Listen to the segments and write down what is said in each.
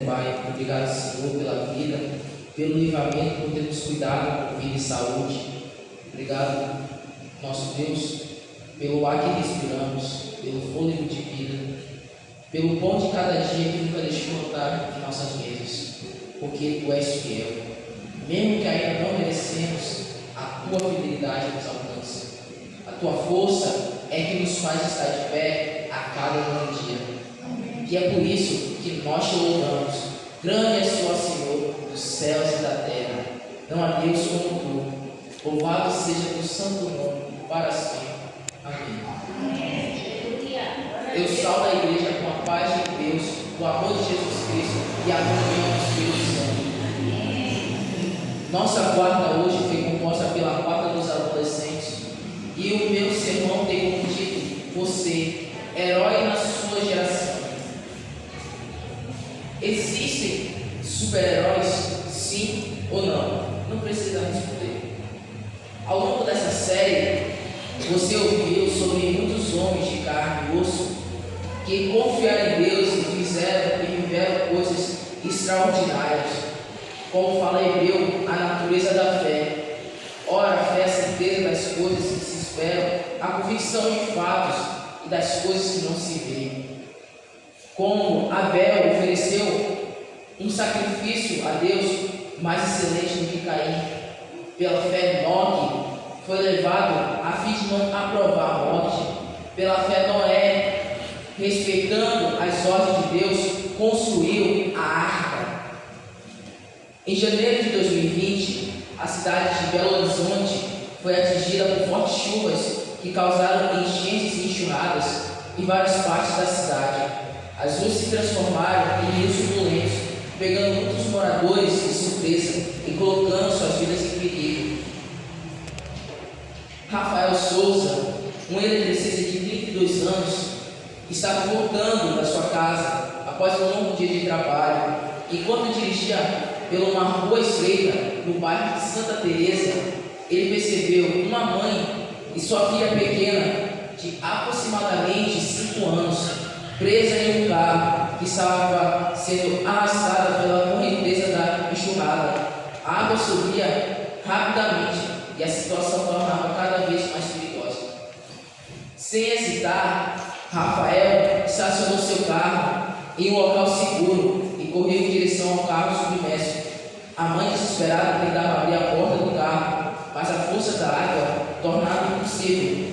Pai, obrigado, Senhor, pela vida, pelo livramento, por ter nos cuidado com vida e saúde. Obrigado, nosso Deus, pelo ar que respiramos, pelo fôlego de vida, pelo pão de cada dia que nunca deixou faltar em nossas mesas, porque Tu és fiel. Mesmo que ainda não merecemos, a Tua fidelidade nos alcança. A Tua força é que nos faz estar de pé a cada novo dia. E é por isso que nós te louvamos. Grande és Tu, Senhor, dos céus e da terra. Não há Deus como Tu. Louvado seja Teu santo nome, para sempre. Amém. Eu salvo a igreja com a paz de Deus, o amor de Jesus Cristo e a comunhão do Espírito Santo. Nossa quarta hoje foi composta pela quarta dos adolescentes. E o meu sermão tem como título: Você, herói na sua geração. Existem super-heróis? Sim ou não? Não precisa responder. Ao longo dessa série, você ouviu sobre muitos homens de carne e osso que confiaram em Deus e fizeram e viveram coisas extraordinárias. Como fala Hebreu, a natureza da fé. Ora, a fé é a certeza das coisas que se esperam, a convicção de fatos e das coisas que não se veem. Como Abel ofereceu um sacrifício a Deus mais excelente do que Caim, pela fé Enoque foi levado a fim de não aprovar a morte. Pela fé Noé, respeitando as ordens de Deus, construiu a arca. Em janeiro de 2020, a cidade de Belo Horizonte foi atingida por fortes chuvas que causaram enchentes e enxurradas em várias partes da cidade. As ruas se transformaram em rios turbulentos, pegando muitos moradores de surpresa e colocando suas vidas em perigo. Rafael Souza, um eletricista de 32 anos, estava voltando da sua casa após um longo dia de trabalho. Enquanto dirigia por uma rua estreita no bairro de Santa Teresa, ele percebeu uma mãe e sua filha pequena, de aproximadamente 5 anos, presa em um carro que estava sendo arrastada pela correnteza da enxurrada. A água subia rapidamente e a situação tornava cada vez mais perigosa. Sem hesitar, Rafael estacionou seu carro em um local seguro e correu em direção ao carro submerso. A mãe, desesperada, tentava abrir a porta do carro, mas a força da água tornava impossível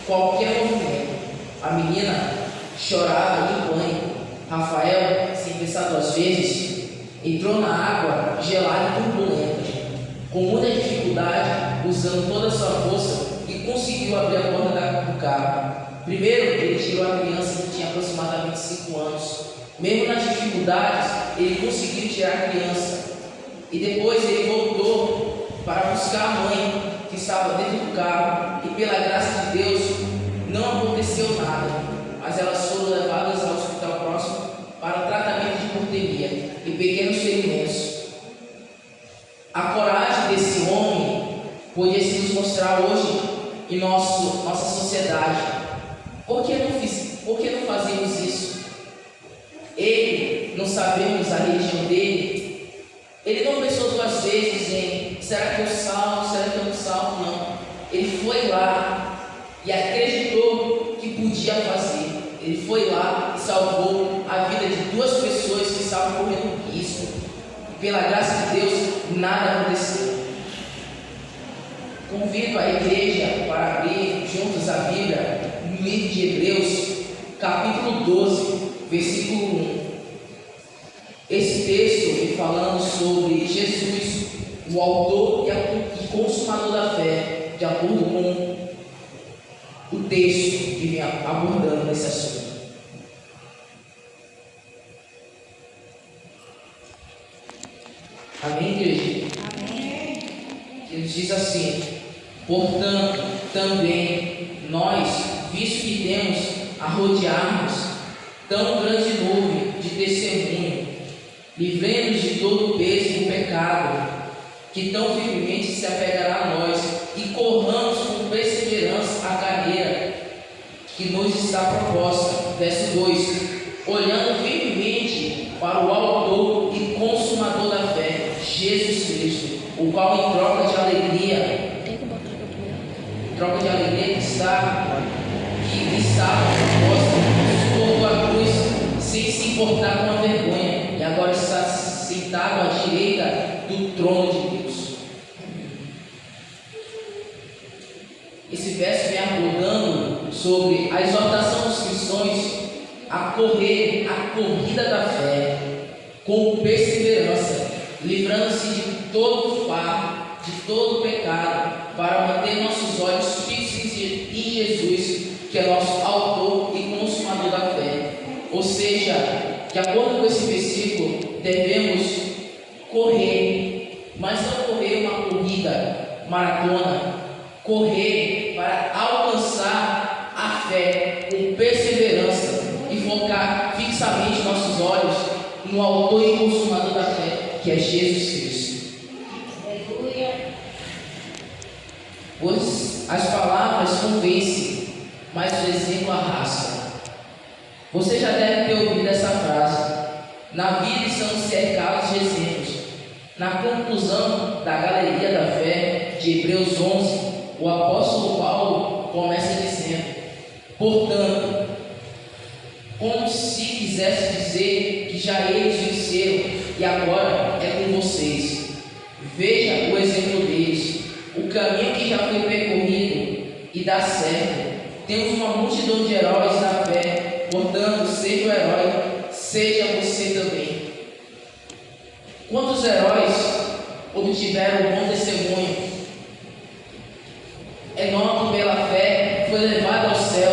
qualquer movimento. A menina chorava em pânico. Rafael, sem pensar 2 vezes, entrou na água gelada e turbulenta. Com muita dificuldade, usando toda a sua força, e conseguiu abrir a porta do carro. Primeiro, ele tirou a criança que tinha aproximadamente 5 anos. Mesmo nas dificuldades, ele conseguiu tirar a criança. E depois ele voltou para buscar a mãe que estava dentro do carro. E pela graça de Deus, não aconteceu nada, mas elas foram levadas ao hospital próximo para tratamento de hipotermia e pequenos ferimentos. A coragem desse homem podia se nos mostrar hoje em nossa sociedade. Por que não fazemos isso? Ele, não sabemos a religião dele, ele não pensou 2 vezes em será que eu salvo, será que eu não salvo? Não. Ele foi lá e acreditou que podia fazer. Ele foi lá e salvou a vida de 2 pessoas que estavam correndo risco. E pela graça de Deus, nada aconteceu. Convido a igreja para abrir juntos a Bíblia no livro de Hebreus, capítulo 12, versículo 1. Esse texto vem falando sobre Jesus, o autor e consumador da fé, de acordo com o texto que vem abordando esse assunto. Amém, igreja? Amém. Ele diz assim: portanto, também nós, visto que temos a rodear-nos tão grande nuvem de testemunho, livremos de todo o peso do pecado que tão firmemente se apegará a nós, e corramos com perseverança a carreira que nos está proposta. Verso 2: olhando firmemente para o autor e consumador da fé, Jesus Cristo, o qual em troca de alegria que estava proposta, suportou a cruz sem se importar com a vergonha, e agora está sentado à direita do trono de Deus. Esse verso vem abordando sobre a exortação dos cristãos a correr a corrida da fé com perseverança, livrando-se de todo fardo, de todo pecado, para manter nossos olhos fixos em Jesus, que é nosso autor e consumador da fé. Ou seja, de acordo com esse versículo, devemos correr, mas não correr uma corrida maratona, correr para alcançar a fé com perseverança e focar fixamente nossos olhos no autor e consumador da fé, que é Jesus Cristo. Pois as palavras convencem, mas o exemplo arrasta. Você já deve ter ouvido essa frase: na vida estamos cercados de exemplos. Na conclusão da galeria da fé de Hebreus 11, o apóstolo Paulo começa dizendo: portanto, como se quisesse dizer que já eles venceram e agora é com vocês. Veja o exemplo deles, o caminho que já foi percorrido e dá certo. Temos uma multidão de heróis da fé, portanto, seja o herói, seja você também. Quantos heróis obtiveram um bom testemunho? Enoque, pela fé, foi levado ao céu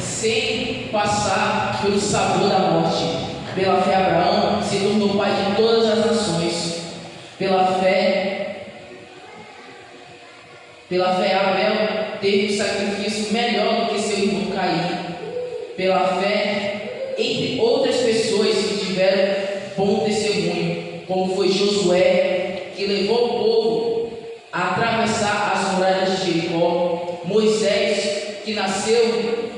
sem passar pelo sabor da morte. Pela fé, Abraão se tornou pai de todas as nações. Pela fé, Abel teve um sacrifício melhor do que seu irmão Caim. Pela fé, entre outras pessoas que tiveram bom testemunho, como foi Josué, que levou o povo a atravessar as muralhas de Jericó, Moisés, que nasceu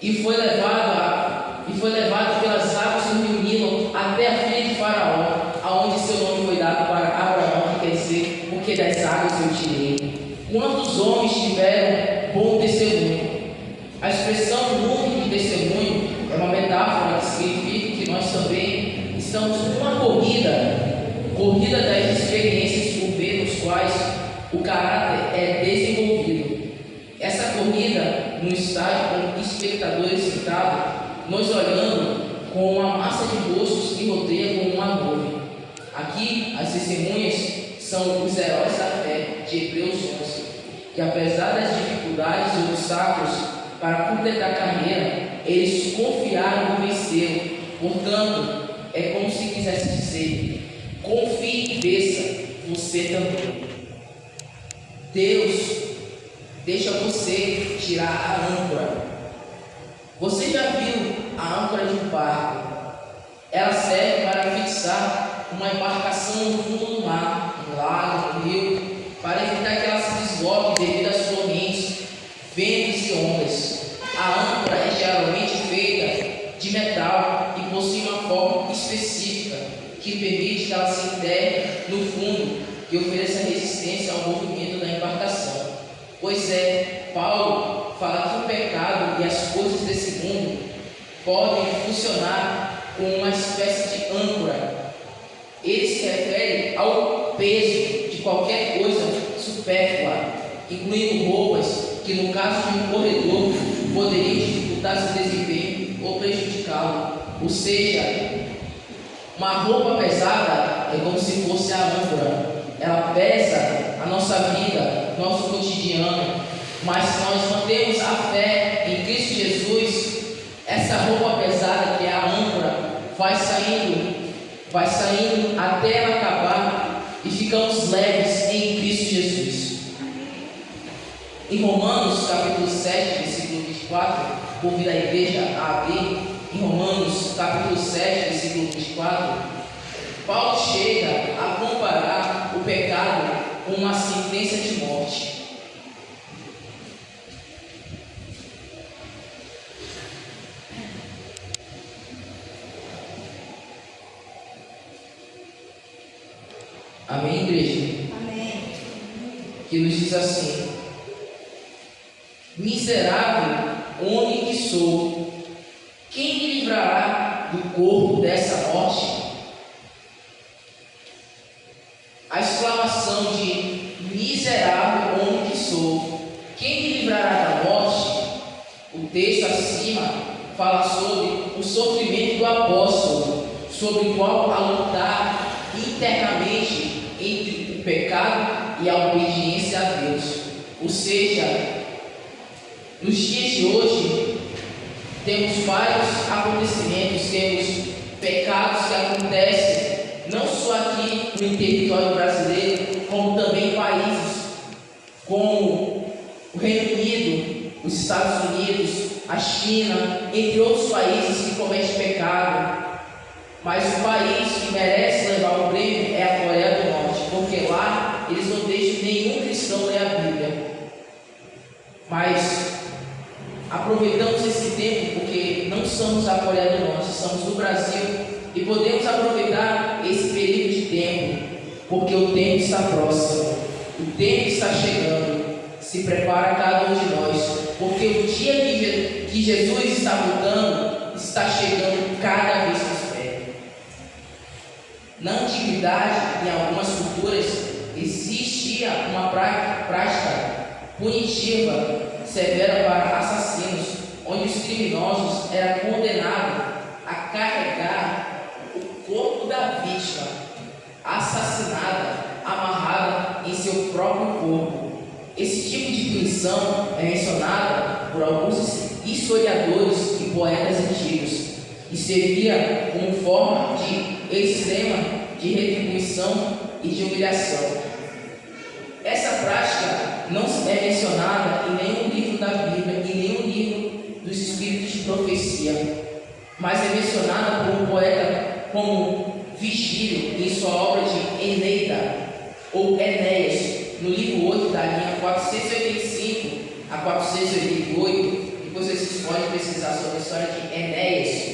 e foi levado pelas águas do rio Nilo até a filha de Faraó, aonde seu nome foi dado para Abraão, que quer dizer, porque das águas eu tirei. Quantos homens tiveram bom testemunho? A expressão número de testemunho é uma metáfora que significa que nós também estamos numa corrida das experiências por meio dos quais o caráter é desenvolvido. Essa corrida no estádio com espectadores sentados, nós olhando com uma massa de rostos que rodeia como uma nuvem. Aqui as testemunhas são os heróis da fé de Hebreus 11, que apesar das dificuldades e obstáculos para completar a carreira, eles confiaram e venceram. Portanto, é como se quisesse dizer: confie e vença, você também. Deus deixa você tirar a âncora. Você já viu a âncora de um barco? Ela serve para fixar uma embarcação no fundo do mar, no lago, no rio, para evitar que ela se desloque devido às correntes, ventos e ondas. A âncora é geralmente feita de metal e possui uma forma específica que permite que ela se enterre no fundo e ofereça resistência ao movimento da embarcação. Pois é, Paulo fala que o pecado e as coisas desse mundo podem funcionar como uma espécie de âncora. Ele se refere ao peso de qualquer coisa supérflua, incluindo roupas que, no caso de um corredor, poderiam dificultar seu desempenho ou prejudicá-lo. Ou seja, uma roupa pesada é como se fosse a âncora. Ela pesa a nossa vida, nosso cotidiano, mas se nós mantemos a fé em Cristo Jesus, essa roupa pesada que é a âncora vai saindo até ela acabar e ficamos leves em Cristo Jesus. Em Romanos capítulo 7, versículo 24, convido a igreja a abrir. Em Romanos capítulo 7, versículo 24, Paulo chega a comparar o pecado com uma sentença de morte. Amém, igreja? Amém. Que nos diz assim: miserável homem que sou, quem me livrará do corpo dessa morte? A exclamação de miserável homem que sou, quem me livrará da morte? O texto acima fala sobre o sofrimento do apóstolo, sobre o qual a lutar internamente entre o pecado e a obediência a Deus. Ou seja, nos dias de hoje, temos vários acontecimentos, temos pecados que acontecem, não só aqui no território brasileiro, como também em países como o Reino Unido, os Estados Unidos, a China, entre outros países que cometem pecado. Mas o país que merece levar o prêmio é a Coreia do Norte, porque lá eles não deixam nenhum cristão ler a Bíblia. Mas aproveitamos esse tempo porque não somos a Coreia do Norte, somos do Brasil e podemos aproveitar esse período de tempo, porque o tempo está próximo, o tempo está chegando. Se prepara cada um de nós, porque o dia que Jesus está voltando está chegando cada vez mais perto. Na antiguidade, em algumas culturas, existia uma prática punitiva severa para assassinos, onde os criminosos eram condenados a carregar o corpo da vítima assassinada, amarrada em seu próprio corpo. Esse tipo de punição é mencionada por alguns historiadores e poetas antigos e servia como forma de extrema de retribuição e de humilhação. Essa prática não é mencionada em nenhum livro da Bíblia, em nenhum livro dos Espíritos de Profecia, mas é mencionada por um poeta como Virgílio em sua obra de Eneida ou Enéas, no livro 8 da linha 485 a 488. Depois vocês podem pesquisar sobre a história de Enéas.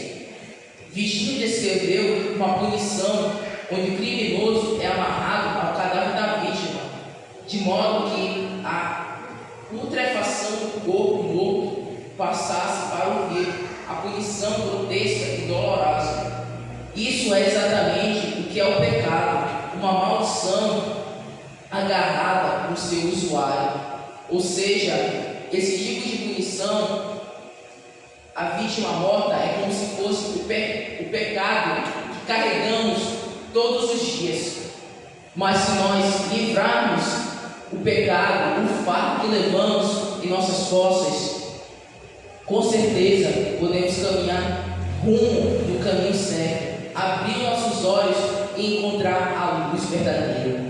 Virgílio descreveu uma punição onde o criminoso é amarrado ao cadáver da vítima, de modo que a putrefação do corpo morto passasse para o vivo, a punição grotesca e dolorosa. Isso é exatamente o que é o pecado, uma maldição agarrada no seu usuário. Ou seja, esse tipo de punição, a vítima morta é como se fosse o pecado que carregamos todos os dias. Mas se nós livrarmos o pecado, o fardo que levamos em nossas costas, com certeza podemos caminhar rumo no caminho certo, abrir nossos olhos e encontrar a luz verdadeira.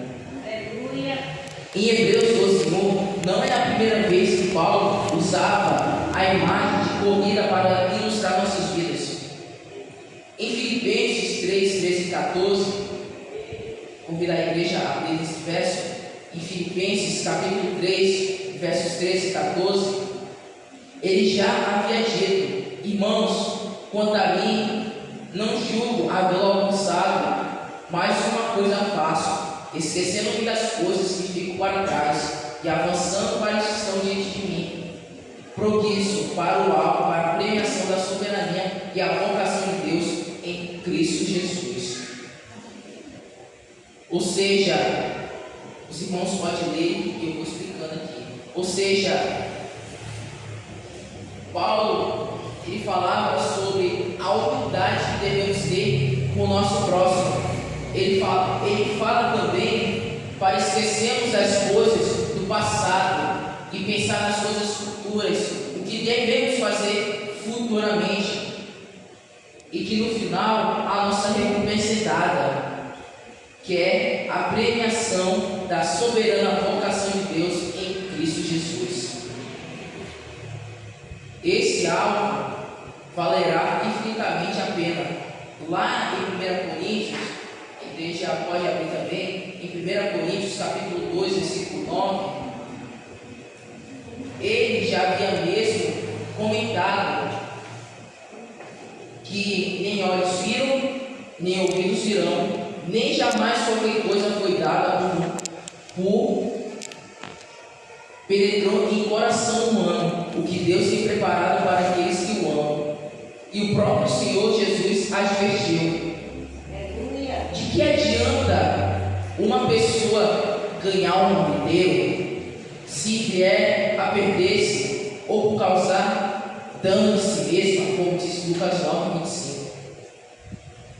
Em Hebreus 12:1, não é a primeira vez que Paulo usava a imagem de corrida para ilustrar nossas vidas. Em Filipenses 3, 13 e 14, convido a igreja a abrir esse verso. Em Filipenses capítulo 3, versos 13 e 14, ele já havia dito: irmãos, quanto a mim, não julgo havê-lo alcançado, mas uma coisa faço, esquecendo-me das coisas que ficam para trás e avançando para as que estão diante de mim, progresso para o alto, para a premiação da soberania e a vocação de Deus em Cristo Jesus. Ou seja, os irmãos podem ler e eu vou explicando aqui. Ou seja, Paulo, ele falava sobre a humildade que devemos ter com o nosso próximo. Ele fala também para esquecermos as coisas do passado e pensar nas coisas futuras, o que devemos fazer futuramente, e que no final a nossa recompensa é dada, que é a premiação da soberana vocação de Deus em Cristo Jesus. Esse alvo valerá infinitamente a pena. Lá em 1 Coríntios, a igreja pode abrir também, em 1 Coríntios capítulo 2, versículo 9, ele já havia mesmo comentado que nem olhos viram, nem ouvidos virão, nem jamais qualquer coisa foi dada penetrou em coração humano o que Deus tem preparado para aqueles que o amam. E o próprio Senhor Jesus advertiu: de que adianta uma pessoa ganhar o mundo inteiro se vier a perder-se ou por causar dano de si mesma, como diz Lucas 9:25.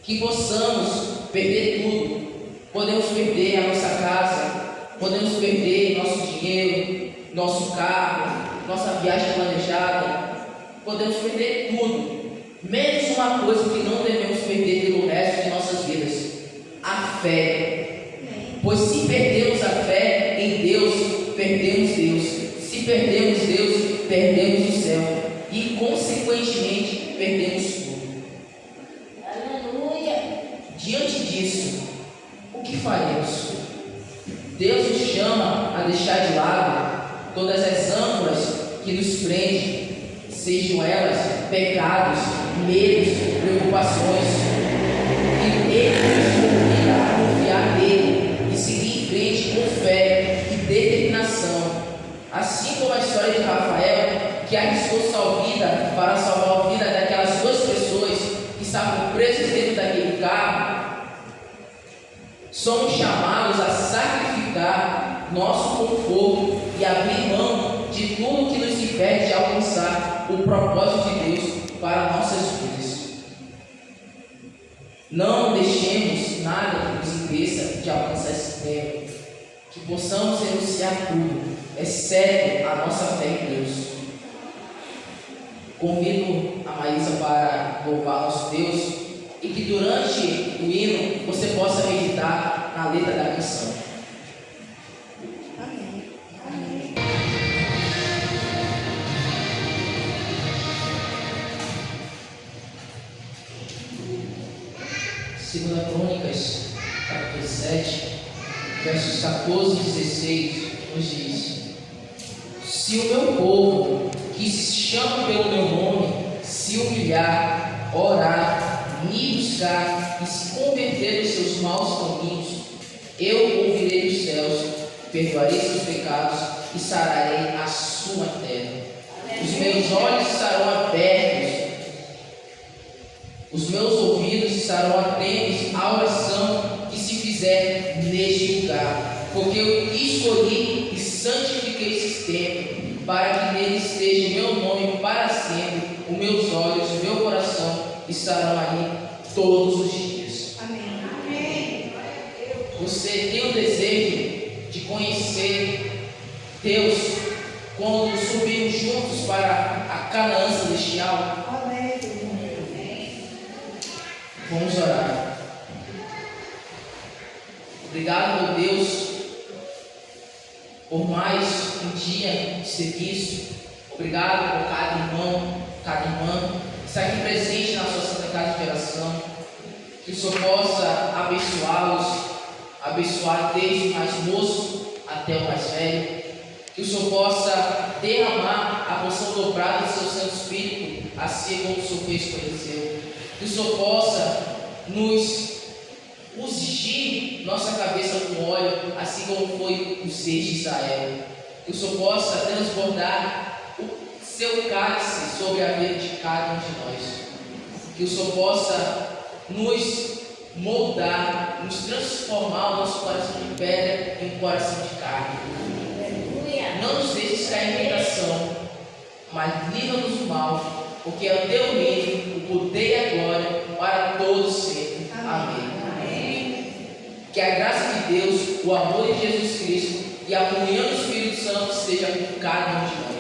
Que possamos perder tudo. Podemos perder a nossa casa, podemos perder nosso dinheiro, nosso carro, nossa viagem planejada, podemos perder tudo, menos uma coisa que não devemos perder pelo resto de nossas vidas: a fé. Pois se perdemos a fé em Deus, perdemos Deus. Se perdemos Deus, perdemos o céu e consequentemente perdemos tudo. Aleluia! Diante disso, o que faremos? Deus nos chama a deixar de lado todas as âncoras que nos prendem, sejam elas pecados, medos, preocupações, e Ele nos convida a confiar nele e seguir em frente com fé e determinação, assim como a história de Rafael, que arriscou sua vida para salvar a vida daquelas duas pessoas que estavam presas dentro daquele carro. Somos chamados a sacrificar nosso conforto e abrir mão de tudo que nos impede de alcançar o propósito de Deus para nossas vidas. Não deixemos nada que nos impeça de alcançar esse prêmio, que possamos renunciar tudo, exceto a nossa fé em Deus. Convido a Maísa para louvar nosso Deus e que durante o hino você possa meditar na letra da canção. Amém. Amém. Segunda Crônicas, capítulo 7, versos 14 e 16, nos diz: se o meu povo, que se chama pelo meu nome, se humilhar, orar, me buscar e se converter dos seus maus caminhos, eu ouvirei dos céus, perdoarei seus pecados e sararei a sua terra. Os meus olhos estarão abertos, os meus ouvidos estarão atentos à oração que se fizer neste lugar, porque eu escolhi e santifiquei esse templo, para que nele esteja o meu nome para sempre. Os meus olhos, o meu coração estarão ali todos os dias. Amém. Amém. Você tem o desejo de conhecer Deus quando subimos juntos para a Canaã celestial? Amém. Vamos orar. Obrigado, meu Deus, por mais um dia de serviço. Obrigado por cada irmão, cada irmã que está aqui presente na sua Santa Casa de Oração. Que o Senhor possa abençoá-los, abençoar desde o mais moço até o mais velho. Que o Senhor possa derramar a porção dobrada do seu Santo Espírito, assim como o Senhor fez com Eliseu. Que o Senhor possa nos ungir nossa cabeça com óleo, assim como foi os reis de Israel. Que o Senhor possa transbordar o seu cálice sobre a vida de cada um de nós. Que o Senhor possa nos moldar, nos transformar o nosso coração de pedra em um coração de carne. Não nos deixes cair em tentação, mas livra-nos do mal, porque é o teu reino, o poder e a glória para todos sempre. Amém. Amém. Que a graça de Deus, o amor de Jesus Cristo e a comunhão do Espírito Santo esteja com cada um de nós.